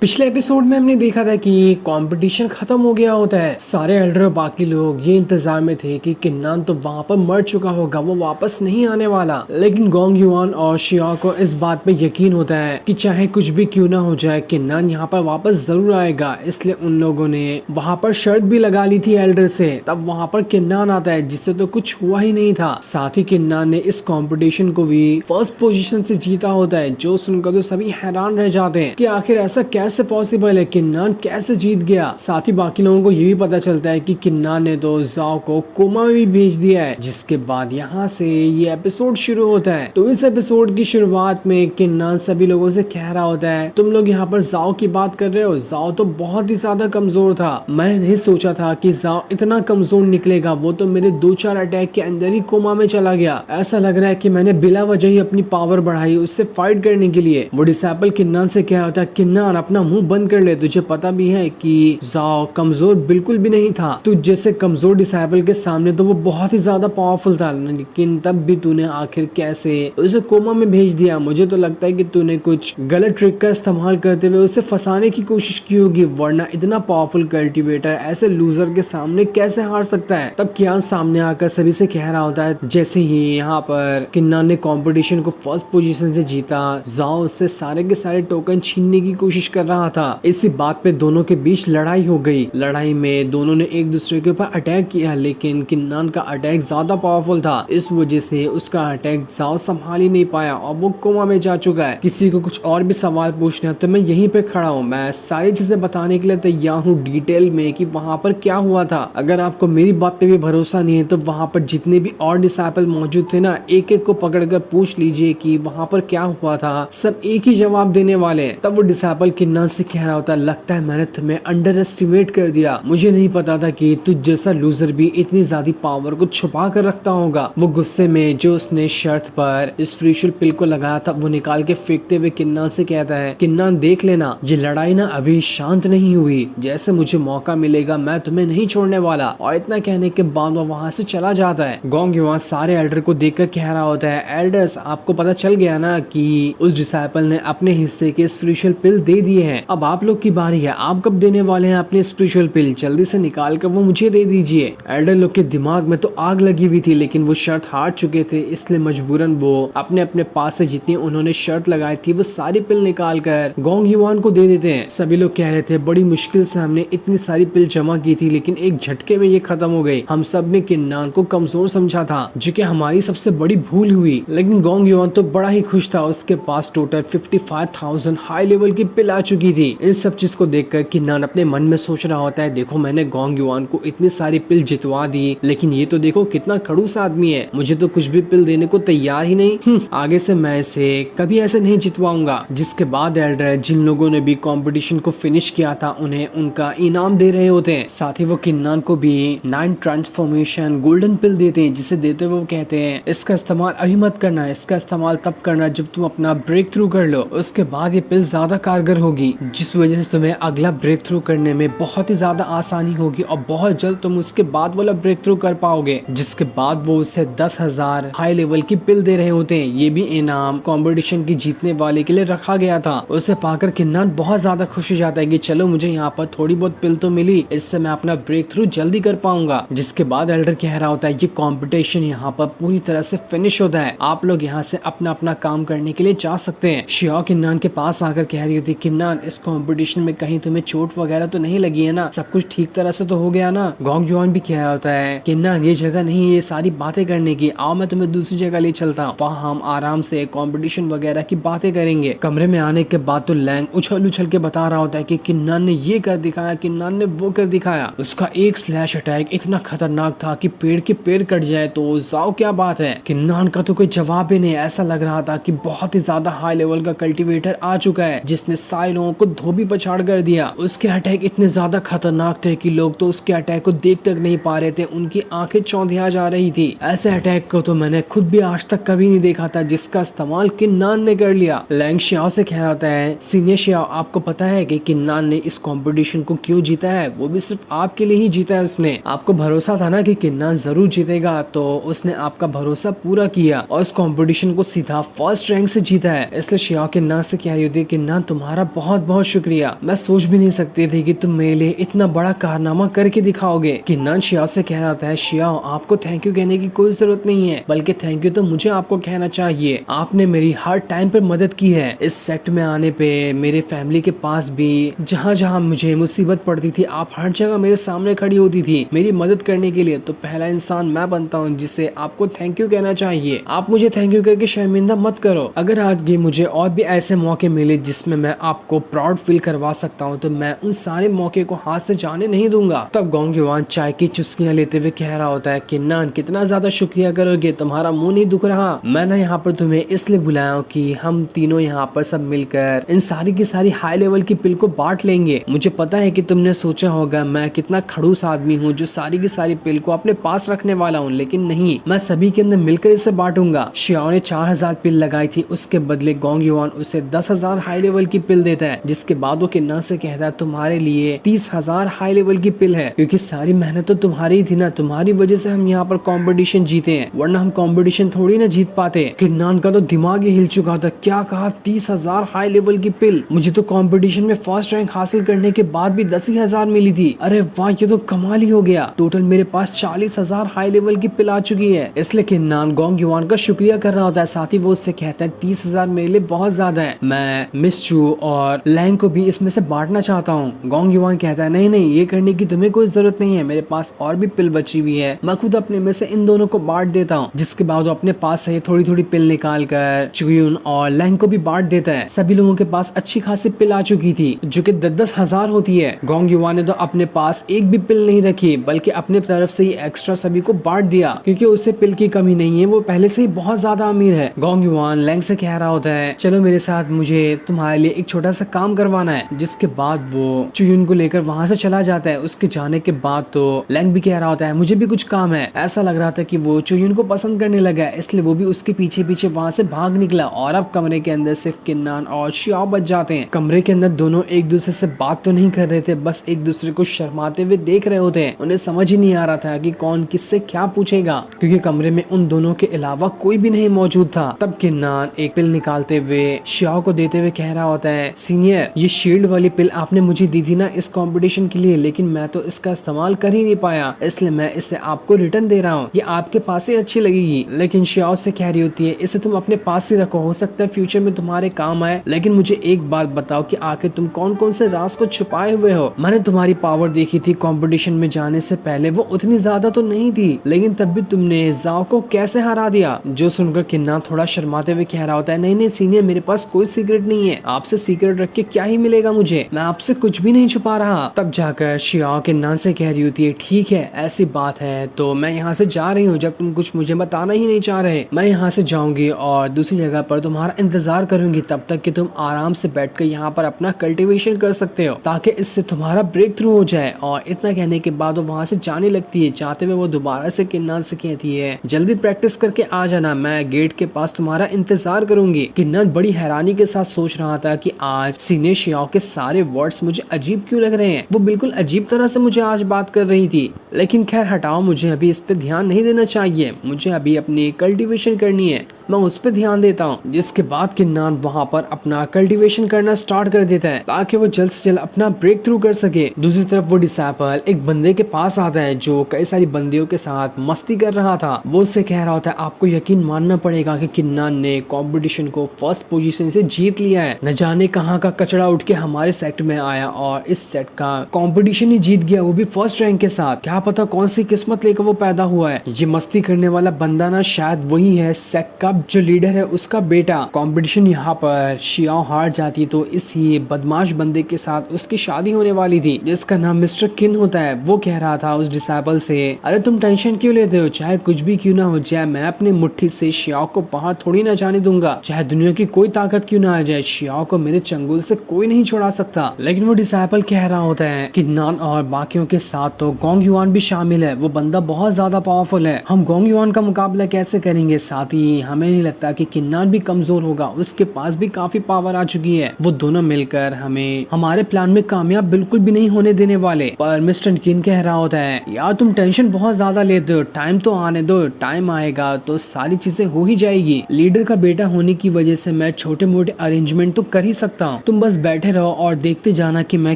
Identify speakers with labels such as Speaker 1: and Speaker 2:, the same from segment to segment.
Speaker 1: पिछले एपिसोड में हमने देखा था कि कंपटीशन खत्म हो गया होता है। सारे एल्डर और बाकी लोग ये इंतजार में थे कि किन्नान तो वहां पर मर चुका होगा, वो वापस नहीं आने वाला। लेकिन गोंग युआन और शिया को इस बात पे यकीन होता है कि चाहे कुछ भी क्यों ना हो जाए, किन्नान यहाँ पर वापस जरूर आएगा। इसलिए उन लोगों ने वहां पर शर्त भी लगा ली थी एल्डर से। तब वहां पर किन्नान आता है जिससे तो कुछ हुआ ही नहीं था। साथ ही किन्नान ने इस कॉम्पिटिशन को भी फर्स्ट पोजीशन से जीता होता है, जो सुनकर तो सभी हैरान रह जाते हैं कि आखिर ऐसा कैसे पॉसिबल है, किन्नान कैसे जीत गया। साथ ही बाकी लोगों को ये भी पता चलता है कि किन्नान ने तो जाओ को कोमा में भी भेज दिया है। जिसके बाद यहाँ से ये एपिसोड शुरू होता है। तो इस एपिसोड की शुरुआत में किन्नान सभी लोगों से कह रहा होता है, तुम लोग यहाँ पर जाओ की बात कर रहे हो, जाओ तो बहुत ही ज्यादा कमजोर था। मैं नहीं सोचा था कि जाओ इतना कमजोर निकलेगा। वो तो मेरे 2-4 अटैक के अंदर ही कोमा में चला गया। ऐसा लग रहा है कि मैंने बिला वजह ही अपनी पावर बढ़ाई उससे फाइट करने के लिए। वो डिसाइपल किन्नान से क्या होता है, किन्नान अपना मुंह बंद कर ले, तुझे पता भी है कि जाओ कमजोर बिल्कुल भी नहीं था। तुझ जैसे कमजोर डिसाइपल के सामने तो वो बहुत ही ज्यादा पावरफुल था, लेकिन तब भी तूने आखिर कैसे उसे कोमा में भेज दिया। मुझे तो लगता है कि तूने कुछ गलत ट्रिक का इस्तेमाल करते हुए उसे फंसाने की कोशिश की होगी, वरना इतना पावरफुल कल्टीवेटर ऐसे लूजर के सामने कैसे हार सकता है। तब कियान सामने आकर सभी से कह रहा होता है, जैसे ही यहाँ पर किन्नान ने कंपटीशन को फर्स्ट पोजीशन से जीता, जाओ उससे सारे के सारे टोकन छीनने की कोशिश कर रहा था। इसी बात पे दोनों के बीच लड़ाई हो गई। लड़ाई में दोनों ने एक दूसरे के ऊपर अटैक किया, लेकिन किन्नान का अटैक ज्यादा पावरफुल था। इस वजह से उसका अटैक जाओ संभाल ही नहीं पाया और वो कोमा में जा चुका है। किसी को कुछ और भी सवाल पूछना है तो मैं यहीं पे खड़ा हूँ, मैं सारी चीजें बताने के लिए तैयार हूँ डिटेल में कि वहाँ पर क्या हुआ था। अगर आपको मेरी बात पे भी भरोसा नहीं है तो वहाँ पर जितने भी और डिसाइपल मौजूद थे ना, एक एक को पकड़ कर पूछ लीजिए कि वहाँ पर क्या हुआ था। सब एक ही जवाब देने वाले हैं। तब वो डिसाइपल किन्नान से कह रहा होता है, लगता है मैंने तुम्हें अंडर एस्टिमेट कर दिया। मुझे नहीं पता था कि तुझ जैसा लूजर भी इतनी ज्यादा पावर को छुपा कर रखता होगा। वो गुस्से में जो उसने शर्त पर स्पिरिचुअल पिल को लगाया था वो निकाल के फेंकते हुए किन्नान से कहता है, किन्नान देख लेना, ये लड़ाई ना अभी शांत नहीं हुई। जैसे मुझे मौका मिलेगा मैं तुम्हें नहीं छोड़ने वाला। और इतना कहने के बाद वो वहाँ से चला जाता है। गोंग युआन सारे एल्डर को देखकर कह रहा होता है, एल्डर्स आपको पता चल गया ना कि उस डिसाइपल ने अपने हिस्से के स्पिरिचुअल पिल दे दिए हैं। अब आप लोग की बारी है, आप कब देने वाले हैं अपने स्पिरिचुअल पिल? जल्दी से निकाल कर वो मुझे दे दीजिए। एल्डर लोग के दिमाग में तो आग लगी हुई थी, लेकिन वो शर्त हार चुके थे, इसलिए मजबूरन वो अपने अपने पास से जितनी उन्होंने शर्त लगाई थी वो सारी पिल निकाल कर गोंग युआन को दे देते हैं। सभी लोग कह रहे थे बड़ी मुश्किल से हमने इतनी सारी पिल जमा की थी, लेकिन एक झटके में ये खत्म हो गई। हम सब ने किन्नान को कमजोर समझा था, जो कि हमारी सबसे बड़ी भूल हुई। लेकिन गोंग युआन तो बड़ा ही खुश था, उसके पास टोटल 55,000 हाई लेवल की पिल आ चुकी थी। इन सब चीज को देखकर किन्नान अपने मन में सोच रहा होता है, देखो मैंने गोंग युआन को इतनी सारी पिल जितवा दी, लेकिन ये तो देखो कितना खड़ूस आदमी है, मुझे तो कुछ भी पिल देने को तैयार ही नहीं। आगे से मैं इसे कभी ऐसे नहीं जितवाऊंगा। जिसके बाद एल्डर जिन लोगों ने भी कंपटीशन को फिनिश किया था उन्हें उनका इनाम दे रहे होते हैं। साथ ही वो किन्नान को भी 9 ट्रांसफॉर्मेशन गोल्डन पिल देते हैं, जिसे देते हुए वो कहते हैं, इसका इस्तेमाल अभी मत करना, इसका इस्तेमाल तब करना जब तुम अपना ब्रेक थ्रू कर लो, उसके बाद ये पिल ज्यादा कारगर होगी, जिस वजह से तुम्हें अगला ब्रेक थ्रू करने में बहुत ही ज्यादा आसानी होगी और बहुत जल्द तुम उसके बाद वाला ब्रेक थ्रू कर पाओगे। जिसके बाद वो उसे 10,000 हाई लेवल की पिल दे रहे होते हैं। ये भी इनाम कंपटीशन की जीतने वाले के लिए रखा गया था। उसे पाकर किन्नान बहुत ज्यादा खुश हो जाता है कि चलो मुझे यहाँ पर थोड़ी बहुत पिल तो मिली, इससे मैं अपना ब्रेक थ्रू जल्दी कर पाऊंगा। जिसके बाद एल्डर कह रहा होता है, ये कंपटीशन यहाँ पर पूरी तरह से फिनिश होता है, आप लोग यहाँ से अपना अपना काम करने के लिए जा सकते हैं। शिया किन्नान के पास आकर कह रही होती, किन्नान इस कंपटीशन में कहीं तुम्हें चोट वगैरह तो नहीं लगी है ना, सब कुछ ठीक तरह से तो हो गया ना? गोंग युआन भी कह रहा होता है, किन्नान ये जगह नहीं है ये सारी बातें करने की, आओ मैं तुम्हें दूसरी जगह ले चलता हूँ, वहाँ हम आराम से कंपटीशन वगैरह की बातें करेंगे। कमरे में आने के बाद तो लैंग उछल उछल के बता रहा होता है कि किन्नान ने ये कर दिखाया, किन्नान ने वो कर दिखाया, उसका एक स्लैश अटैक इतना खतरनाक था कि पेड़ के पेड़ कट जाए तो जाओ क्या बात है। किन्नान का तो कोई जवाब ही नहीं, ऐसा लग रहा था कि बहुत ही ज्यादा हाई लेवल का कल्टीवेटर आ चुका है जिसने सारे लोगों को धोबी पछाड़ कर दिया। उसके अटैक इतने ज्यादा खतरनाक थे कि लोग तो उसके अटैक को देख तक नहीं पा रहे थे, उनकी आंखें चौंधिया जा रही थी। ऐसे अटैक को तो मैंने खुद भी आज तक कभी नहीं देखा था, जिसका इस्तेमाल किन्नान ने कर लिया। लैंग शियाओ से कह रहा है, सीनियर शियाओ आपको पता है कि किन्नान ने इस कंपटीशन को क्यों जीता है? वो भी सिर्फ आपके लिए ही जीता है उसने। आपको भरोसा था ना कि किन्नान जरूर जीतेगा, तो उसने आपका भरोसा पूरा किया और इस कंपटीशन को सीधा फर्स्ट रैंक से जीता है। इसलिए शियाओ किन्नान से कह रही होती है, किन्नान तुम्हारा बहुत बहुत बहुत शुक्रिया, मैं सोच भी नहीं सकती थी कि तुम मेरे लिए इतना बड़ा कारनामा करके दिखाओगे। किन्नान शियाओ से कह रहा था, शियाओ आपको थैंक यू कहने की कोई जरूरत नहीं है, बल्कि थैंक यू तो मुझे आपको कहना चाहिए। आपने मेरी हर टाइम पर मदद की है। इस सेक्ट में आने पे मेरे फैमिली के पास भी जहाँ जहाँ मुझे मुसीबत पड़ती थी आप हर जगह मेरे सामने खड़ी होती थी मेरी मदद करने के लिए। तो पहला इंसान मैं बनता हूँ जिसे आपको थैंक यू कहना चाहिए। आप मुझे थैंक यू करके शर्मिंदा मत करो। अगर आज भी मुझे और भी ऐसे मौके मिले जिसमें मैं आपको प्राउड फील करवा सकता हूँ तो मैं उन सारे मौके को हाथ से जाने नहीं दूंगा। तब गोंग युआन चाय की चुस्कियां लेते हुए कह रहा होता है, किन्नान कितना ज्यादा शुक्रिया करोगे, तुम्हारा मुंह नहीं दुख रहा। मैं ना यहाँ पर तुम्हें इसलिए बुलाया हूँ कि हम तीनों यहाँ पर सब मिलकर इन सारी की सारी हाई लेवल की पिल को बांट लेंगे। मुझे पता है कि तुमने सोचा होगा मैं कितना खड़ूस आदमी हूँ जो सारी की सारी पिल को अपने पास रखने वाला हूँ, लेकिन नहीं, मैं सभी के अंदर मिलकर इसे बांटूंगा। शियाओ ने 4000 पिल लगाई थी, उसके बदले गोंग युआन उसे 10,000 हाई लेवल की पिल देता है, जिसके बाद वो किन्ना से कहता है तुम्हारे लिए 30,000 हाई लेवल की पिल है, क्योंकि सारी मेहनत तो तुम्हारी ही थी ना, तुम्हारी वजह से हम यहाँ पर कंपटीशन जीते हैं, वरना हम कंपटीशन थोड़ी ना जीत पाते। किन्नान का तो दिमाग ही हिल चुका था। क्या कहा 30,000 हाई लेवल की पिल? मुझे तो कंपटीशन में फर्स्ट रैंक हासिल करने के बाद भी 10,000 मिली थी। अरे वाह, ये तो कमाल ही हो गया। टोटल मेरे पास 40,000 हाई लेवल की पिल आ चुकी है। इसलिए किन्नान गोंग युआन का शुक्रिया कर रहा होता है। साथ ही वो उससे कहता है 30,000 मेरे लिए बहुत ज्यादा है, मैं मिस चू और लैंग को भी इसमें से बांटना चाहता हूँ। गोंग युआन कहता है नहीं नहीं, ये करने की तुम्हें कोई जरूरत नहीं है, मेरे पास और भी पिल बची हुई है, मैं खुद अपने में से इन दोनों को बांट देता हूँ। जिसके बाद वो अपने पास से थोड़ी थोड़ी पिल निकाल कर चुयुन और लैंग को भी बांट देता है। सभी लोगों के पास अच्छी खासी पिल आ चुकी थी जो कि 10,000 होती है। गोंग युआन ने तो अपने पास एक भी पिल नहीं रखी, बल्कि अपने तरफ से ही एक्स्ट्रा सभी को बांट दिया, क्योंकि उसे पिल की कमी नहीं है, वो पहले से ही बहुत ज्यादा अमीर है। गोंग युआन लैंग से कह रहा होता है चलो मेरे साथ, मुझे तुम्हारे लिए एक छोटा सा काम करवाना है। जिसके बाद वो चुयुन को लेकर वहां से चला जाता है। उसके जाने के बाद तो लैंग भी कह रहा होता है मुझे भी कुछ काम है। ऐसा लग रहा था कि वो चुयुन को पसंद करने लगा, इसलिए वो भी उसके पीछे पीछे वहां से भाग निकला। और अब कमरे के अंदर सिर्फ किन्नान और शियाओ बच जाते हैं। कमरे के अंदर दोनों एक दूसरे से बात तो नहीं कर रहे थे, बस एक दूसरे को शर्माते हुए देख रहे होते हैं। उन्हें समझ ही नहीं आ रहा था कि कौन किससे क्या पूछेगा, क्योंकि कमरे में उन दोनों के अलावा कोई भी नहीं मौजूद था। तब किन्नान एक पिल निकालते हुए शियाओ को देते हुए कह रहा होता है सीनियर, ये शील्ड वाली पिल आपने मुझे दी थी ना इस कंपटीशन के लिए, लेकिन मैं तो इसका इस्तेमाल कर ही नहीं पाया, इसलिए मैं इसे आपको रिटर्न दे रहा हूँ। ये आपके पास ही अच्छी लगेगी। लेकिन शियाओ से कह रही होती है इसे तुम अपने पास ही रखो, हो सकता है फ्यूचर में तुम्हारे काम आए। लेकिन मुझे एक बात बताओ कि आखिर तुम कौन कौन से राज को छुपाए हुए हो? मैंने तुम्हारी पावर देखी थी कंपटीशन में जाने से पहले, वो उतनी ज्यादा तो नहीं थी, लेकिन तब भी तुमने जाओ को कैसे हरा दिया? जो सुनकर किन्ना थोड़ा शर्माते हुए कह रहा होता है नहीं नहीं सीनियर, मेरे पास कोई सीक्रेट नहीं है, आपसे सीक्रेट रख के क्या ही मिलेगा मुझे, मैं आपसे कुछ भी नहीं छुपा रहा। तब जाकर शियाओ किन्ना से कह रही होती है ठीक है, ऐसी बात है तो मैं यहाँ से जा रही हूँ, जब तुम कुछ मुझे बताना ही नहीं चाह रहे। मैं यहाँ से जाऊंगी और दूसरी जगह पर तुम्हारा इंतजार करूंगी, तब तक कि तुम आराम से बैठकर यहाँ पर अपना कल्टीवेशन कर सकते हो, ताकि इससे तुम्हारा ब्रेक थ्रू हो जाए। और इतना कहने के बाद वो वहाँ से जाने लगती है। जाते हुए वो दोबारा से किन्ना से कहती है जल्दी प्रैक्टिस करके आ जाना, मैं गेट के पास तुम्हारा इंतजार करूंगी। किन्ना बड़ी हैरानी के साथ सोच रहा था कि आज सीनियर शियाओ के सारे वर्ड्स मुझे अजीब क्यों लग रहे हैं। वो बिल्कुल अजीब तरह से मुझे आज बात कर रही थी, लेकिन खैर हटाओ, मुझे अभी इस पे ध्यान नहीं देना चाहिए, मुझे अभी अपनी कल्टीवेशन करनी है, मैं उस पर ध्यान देता हूँ। जिसके बाद किन्नान वहाँ पर अपना कल्टीवेशन करना स्टार्ट कर देता है ताकि वो जल्द से जल्द अपना ब्रेक थ्रू कर सके। दूसरी तरफ वो डिसाइपल एक बंदे के पास आता है जो कई सारी बंदियों के साथ मस्ती कर रहा था। वो उससे कह रहा होता है आपको यकीन मानना पड़ेगा कि किन्नान ने कंपटीशन को फर्स्ट पोजीशन से जीत लिया है। न जाने कहाँ का कचड़ा उठ के हमारे सेट में आया और इस सेट का कंपटीशन ही जीत गया, वो भी फर्स्ट रैंक के साथ। क्या पता कौन सी किस्मत लेकर वो पैदा हुआ है। ये मस्ती करने वाला बंदा ना शायद वही है सेट का जो लीडर है, उसका बेटा। कंपटीशन यहाँ पर शियाओ हार जाती तो इसी बदमाश बंदे के साथ उसकी शादी होने वाली थी जिसका नाम मिस्टर किन होता है। वो कह रहा था उस डिसाइपल से अरे तुम टेंशन क्यों लेते हो, चाहे कुछ भी क्यों ना हो जाए, मैं अपनी मुट्ठी से शियाओ को बाहर थोड़ी ना जाने दूंगा, चाहे दुनिया की कोई ताकत क्यों ना आ जाए, शियाओ को मेरे चंगुल से कोई नहीं छोड़ा सकता। लेकिन वो डिसाइपल कह रहा होता है किन्नान और बाकियों के साथ तो गोंग युआन भी शामिल है, वो बंदा बहुत ज्यादा पावरफुल है, हम गोंग युआन का मुकाबला कैसे करेंगे, साथ ही हमें हमें नहीं लगता कि किन्नान भी कमजोर होगा, उसके पास भी काफी पावर आ चुकी है। वो दोनों मिलकर हमें हमारे प्लान में कामयाब बिल्कुल भी नहीं होने देने वाले। पर मिस्टर किन कह रहा होता है, यार तुम टेंशन बहुत ज्यादा लेते हो, टाइम तो आने दो, टाइम आएगा तो सारी चीजें हो ही जाएगी। लीडर का बेटा होने की वजह से मैं छोटे मोटे अरेंजमेंट तो कर ही सकता हूँ, तुम बस बैठे रहो और देखते जाना कि मैं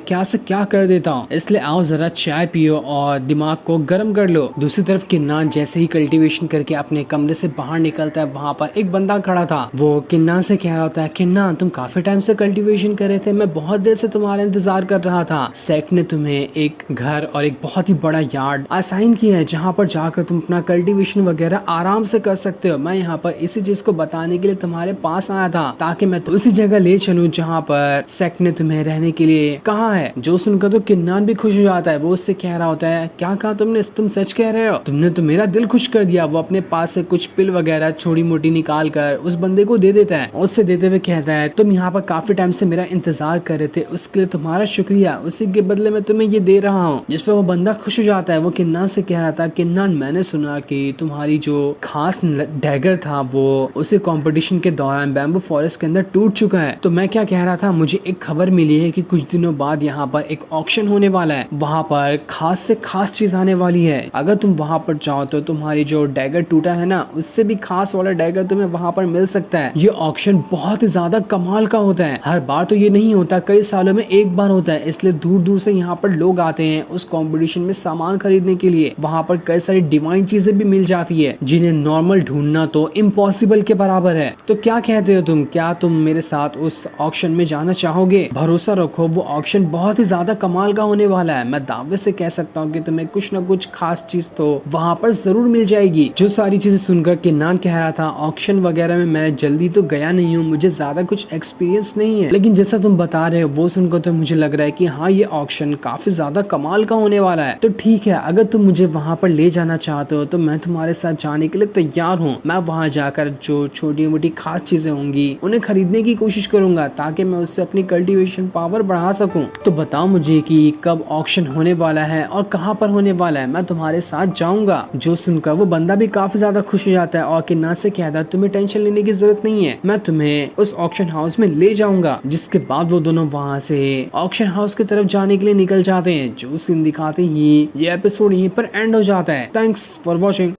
Speaker 1: क्या से क्या कर देता हूँ। इसलिए आओ जरा चाय पियो और दिमाग को गर्म कर लो। दूसरी तरफ किन्नान जैसे ही कल्टीवेशन करके अपने कमरे से बाहर निकलता है, वहाँ पर एक बंदा खड़ा था। वो किन्नान से कह रहा होता है, किन्नान तुम काफी टाइम से कल्टीवेशन कर रहे थे, मैं बहुत देर से तुम्हारा इंतजार कर रहा था। सेट ने तुम्हें एक घर और एक बहुत ही बड़ा यार्ड असाइन किया है जहाँ पर जाकर तुम अपना कल्टीवेशन वगैरह आराम से कर सकते हो। मैं यहाँ पर इसी चीज को बताने के लिए तुम्हारे पास आया था ताकि मैं उसी जगह ले चलूं जहाँ पर सेट ने तुम्हें रहने के लिए कहा है। जो सुनकर तो किन्नान भी खुश हो जाता है। वो उससे कह रहा होता है, क्या कहा तुमने, तुम सच कह रहे हो, तुमने तो मेरा दिल खुश कर दिया। वो अपने पास से कुछ पिल वगैरह छोटी मोटी निकाल कर उस बंदे को दे देता है। उससे देते हुए कहता है, तुम यहाँ पर काफी टाइम से मेरा इंतजार कर रहे थे, उसके लिए तुम्हारा शुक्रिया, उसी के बदले में तुम्हें ये दे रहा हूँ। जिस पर वो बंदा खुश हो जाता है। वो किन्नान से कह रहा था, किन्नान मैंने सुना कि तुम्हारी जो खास डैगर था वो उसी कंपटीशन के दौरान बैम्बू फॉरेस्ट के अंदर टूट चुका है। तो मैं क्या कह रहा था, मुझे एक खबर मिली है कि कुछ दिनों बाद यहाँ पर एक ऑक्शन होने वाला है, वहाँ पर खास से खास चीज आने वाली है। अगर तुम वहाँ पर जाओ तो तुम्हारी जो डैगर टूटा है ना, उससे भी खास वाला डैगर तुम्हें वहाँ पर मिल सकता है। ये ऑक्शन बहुत ही ज्यादा कमाल का होता है, हर बार तो ये नहीं होता, कई सालों में एक बार होता है। इसलिए दूर दूर से यहाँ पर लोग आते हैं उस कंपटीशन में सामान खरीदने के लिए। वहाँ पर कई सारी डिवाइन चीजें भी मिल जाती है जिन्हें नॉर्मल ढूंढना तो इम्पॉसिबल के बराबर है। तो क्या कहते हो तुम, क्या तुम मेरे साथ उस ऑक्शन में जाना चाहोगे? भरोसा रखो वो ऑक्शन बहुत ही ज्यादा कमाल का होने वाला है। मैं दावे से कह सकता हूँ कि तुम्हें कुछ न कुछ खास चीज तो वहाँ पर जरूर मिल जाएगी। जो सारी चीजें सुनकर किन्नान कह रहा था, ऑक्शन वगैरह में मैं जल्दी तो गया नहीं हूँ, मुझे ज्यादा कुछ एक्सपीरियंस नहीं है, लेकिन जैसा तुम बता रहे हो वो सुनकर तो मुझे लग रहा है कि हाँ ये ऑक्शन काफी ज्यादा कमाल का होने वाला है। तो ठीक है, अगर तुम मुझे वहाँ पर ले जाना चाहते हो तो मैं तुम्हारे साथ जाने के लिए तैयार हूँ। मैं वहाँ जाकर जो छोटी मोटी खास चीजें होंगी उन्हें खरीदने की कोशिश करूंगा ताकि मैं उससे अपनी कल्टीवेशन पावर बढ़ा सकूं। तो बताओ मुझे कि कब ऑक्शन होने वाला है और कहाँ पर होने वाला है, मैं तुम्हारे साथ जाऊंगा। जो सुनकर वो बंदा भी काफी ज्यादा खुश हो जाता है और किन्नान से कहता है, तुम्हें टेंशन लेने की जरूरत नहीं है, मैं तुम्हें उस ऑक्शन हाउस में ले जाऊंगा। जिसके बाद वो दोनों वहाँ से ऑक्शन हाउस की तरफ जाने के लिए निकल जाते हैं। जो सीन दिखाते ही ये एपिसोड यहीं पर एंड हो जाता है। Thanks for watching.